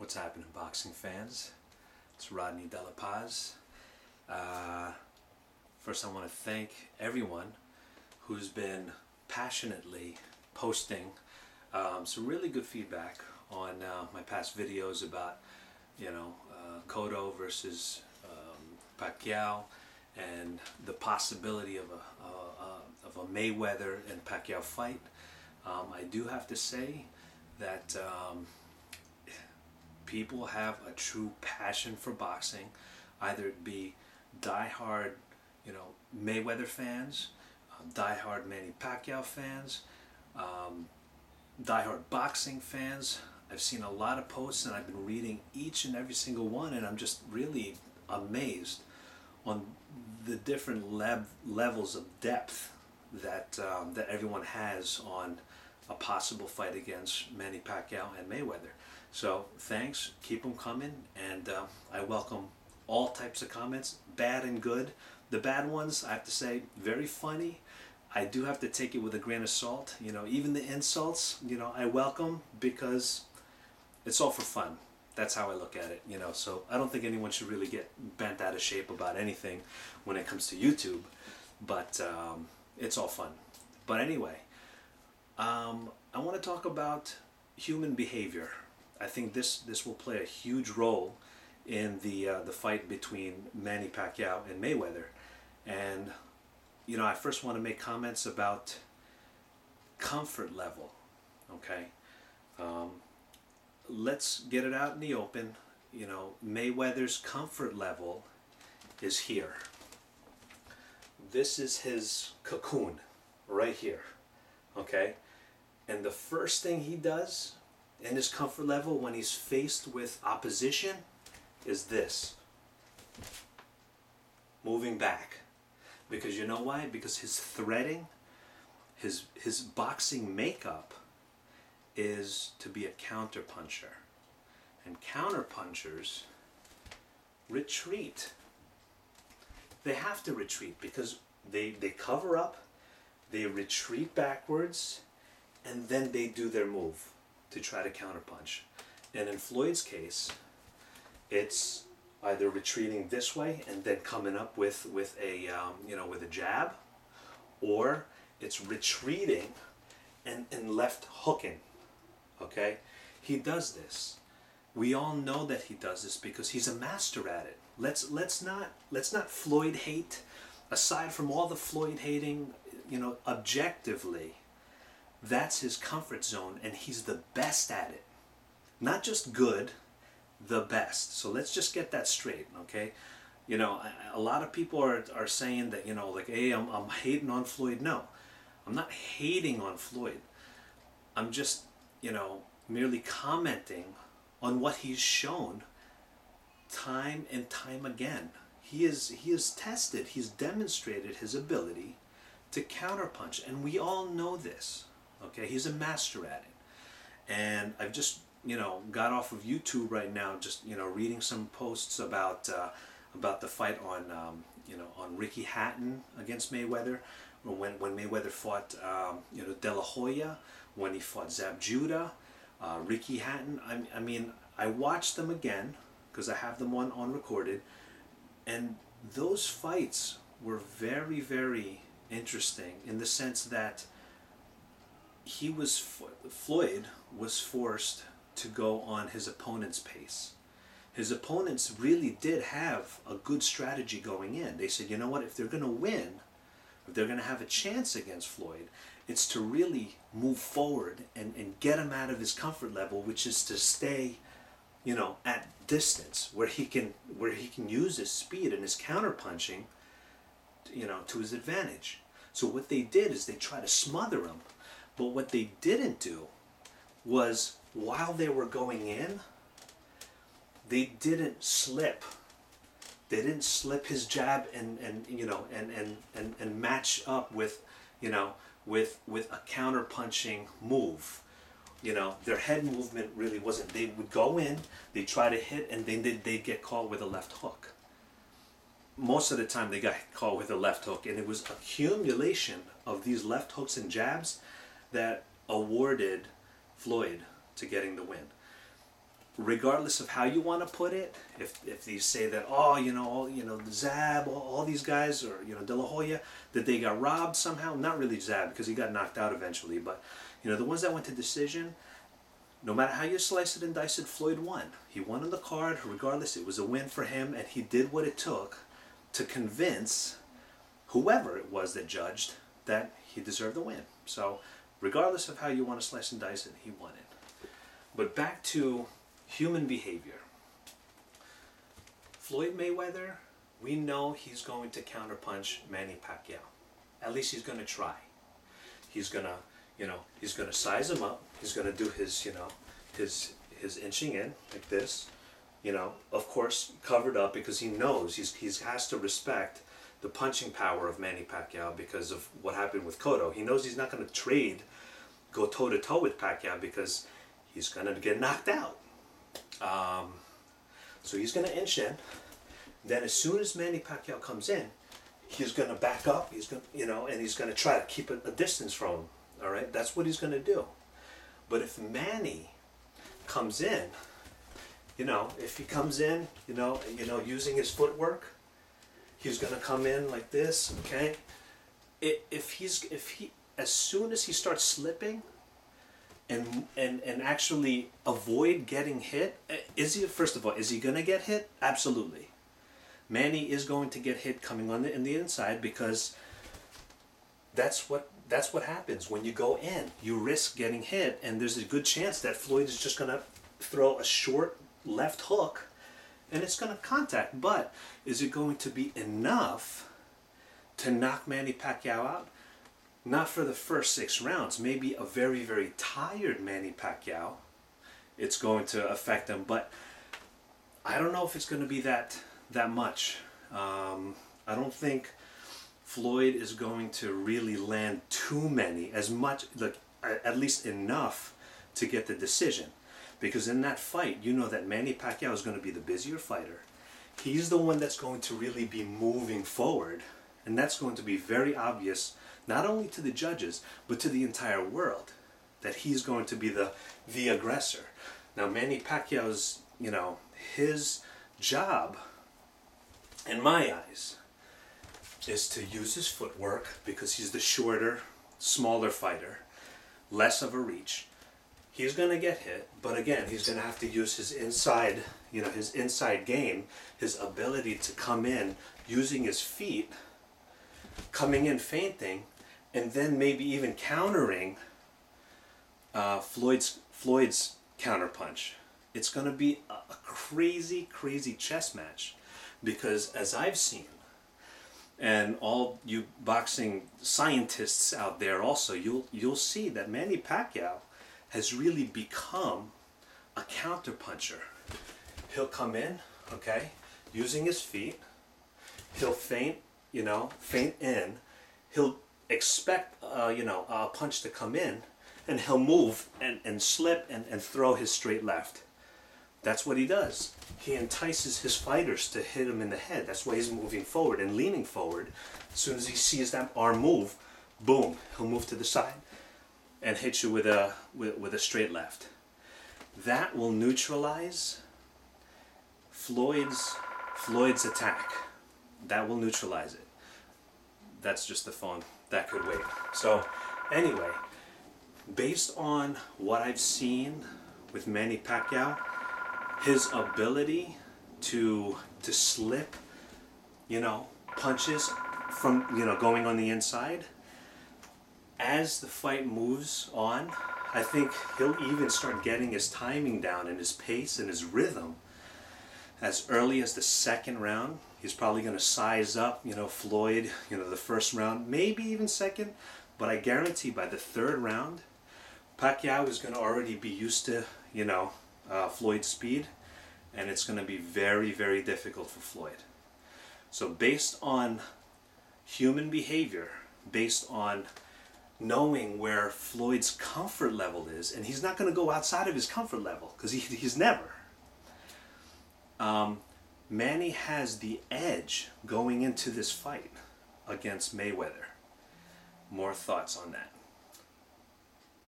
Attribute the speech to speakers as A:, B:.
A: What's happening, boxing fans? It's Rodney De La Paz. First, I want to thank everyone who's been passionately posting some really good feedback on my past videos about, Cotto versus Pacquiao, and the possibility of a Mayweather and Pacquiao fight. I do have to say that people have a true passion for boxing, either it be die-hard, Mayweather fans, die-hard Manny Pacquiao fans, die-hard boxing fans. I've seen a lot of posts and I've been reading each and every single one, and I'm just really amazed on the different levels of depth that that everyone has on a possible fight against Manny Pacquiao and Mayweather. So thanks, keep them coming, and I welcome all types of comments, bad and good. The bad ones, I have to say, very funny. I do have to take it with a grain of salt. Even the insults, I welcome, because it's all for fun. That's how I look at it, So I don't think anyone should really get bent out of shape about anything when it comes to YouTube, but it's all fun. But anyway, I want to talk about human behavior. I think this will play a huge role in the fight between Manny Pacquiao and Mayweather. And I first want to make comments about comfort level. Okay, let's get it out in the open. Mayweather's comfort level is here. This is his cocoon right here. Okay, and the first thing he does in his comfort level when he's faced with opposition is this: moving back. Because you know why? Because his threading, his boxing makeup is to be a counterpuncher. And counterpunchers retreat. They have to retreat because they cover up, they retreat backwards, and then they do their move to try to counterpunch. And in Floyd's case, it's either retreating this way and then coming up with a jab, or it's retreating and left hooking. Okay, he does this. We all know that he does this because he's a master at it. Let's not Floyd hate. Aside from all the Floyd hating, objectively, that's his comfort zone, and he's the best at it. Not just good, the best. So let's just get that straight, okay? A lot of people are saying that, hey, I'm hating on Floyd. No, I'm not hating on Floyd. I'm just, merely commenting on what he's shown time and time again. He is tested, he's demonstrated his ability to counterpunch, and we all know this, okay? He's a master at it. And I've just got off of YouTube right now, just reading some posts about the fight on on Ricky Hatton against Mayweather, or when Mayweather fought De La Hoya, when he fought Zab Judah, Ricky Hatton. I mean, I watched them again because I have them on recorded, and those fights were very, very interesting in the sense that Floyd was forced to go on his opponent's pace. His opponents really did have a good strategy going in. They said, you know what, if they're going to win, if they're going to have a chance against Floyd, it's to really move forward and get him out of his comfort level, which is to stay, at distance, where he can use his speed and his counterpunching, to his advantage. So what they did is they tried to smother him, but what they didn't do was, while they were going in, they didn't slip. They didn't slip his jab and match up with a counter-punching move. Their head movement really wasn't. They would go in, they try to hit, and then they'd get caught with a left hook. Most of the time they got caught with a left hook, and it was accumulation of these left hooks and jabs that awarded Floyd to getting the win. regardless of how you want to put it, if you say that, oh, Zab, all these guys, or De La Hoya, that they got robbed somehow, not really Zab because he got knocked out eventually, but the ones that went to decision, no matter how you slice it and dice it, Floyd won. He won on the card. Regardless, it was a win for him, and he did what it took to convince whoever it was that judged that he deserved the win. So regardless of how you want to slice and dice it, he won it. But back to human behavior. Floyd Mayweather, we know he's going to counterpunch Manny Pacquiao. At least he's going to try. He's going to, he's going to size him up. He's going to do his, his inching in like this. Of course, covered up because he knows he has to respect the punching power of Manny Pacquiao because of what happened with Cotto. He knows he's not going to go toe-to-toe with Pacquiao because he's going to get knocked out. So he's going to inch in. Then as soon as Manny Pacquiao comes in, he's going to back up. He's going to, and he's going to try to keep a distance from him. All right, that's what he's going to do. But if Manny comes in, if he comes in, using his footwork, he's going to come in like this. Okay, as soon as he starts slipping, and actually avoid getting hit, first of all, is he going to get hit? Absolutely. Manny is going to get hit coming in the inside because that's what happens when you go in. You risk getting hit, and there's a good chance that Floyd is just going to throw a short left hook and it's going to contact. But is it going to be enough to knock Manny Pacquiao out? Not for the first 6 rounds. Maybe a very, very tired Manny Pacquiao, it's going to affect him. But I don't know if it's going to be that much. I don't think Floyd is going to really land too many, at least enough to get the decision. Because in that fight, that Manny Pacquiao is going to be the busier fighter. He's the one that's going to really be moving forward. And that's going to be very obvious, not only to the judges, but to the entire world, that he's going to be the aggressor. Now, Manny Pacquiao's, his job, in my eyes, is to use his footwork because he's the shorter, smaller fighter, less of a reach. He's going to get hit, but again, he's going to have to use his inside, his inside game, his ability to come in using his feet, coming in feinting, and then maybe even countering Floyd's counterpunch. It's going to be a crazy, crazy chess match because as I've seen, and all you boxing scientists out there also, you'll see that Manny Pacquiao has really become a counterpuncher. He'll come in, okay, using his feet. He'll feint, feint in. He'll expect, a punch to come in, and he'll move and slip and throw his straight left. That's what he does. He entices his fighters to hit him in the head. That's why he's moving forward and leaning forward. As soon as he sees that arm move, boom, he'll move to the side and hit you with a straight left. That will neutralize Floyd's attack. That will neutralize it. That's just the phone. That could wait. So anyway, based on what I've seen with Manny Pacquiao, his ability to slip, punches from, going on the inside, as the fight moves on, I think he'll even start getting his timing down and his pace and his rhythm as early as the 2nd round. He's probably going to size up, Floyd, the 1st round, maybe even 2nd, but I guarantee by the 3rd round, Pacquiao is going to already be used to, Floyd's speed, and it's going to be very, very difficult for Floyd. So based on human behavior, based on knowing where Floyd's comfort level is, and he's not going to go outside of his comfort level, because he's never. Manny has the edge going into this fight against Mayweather. More thoughts on that.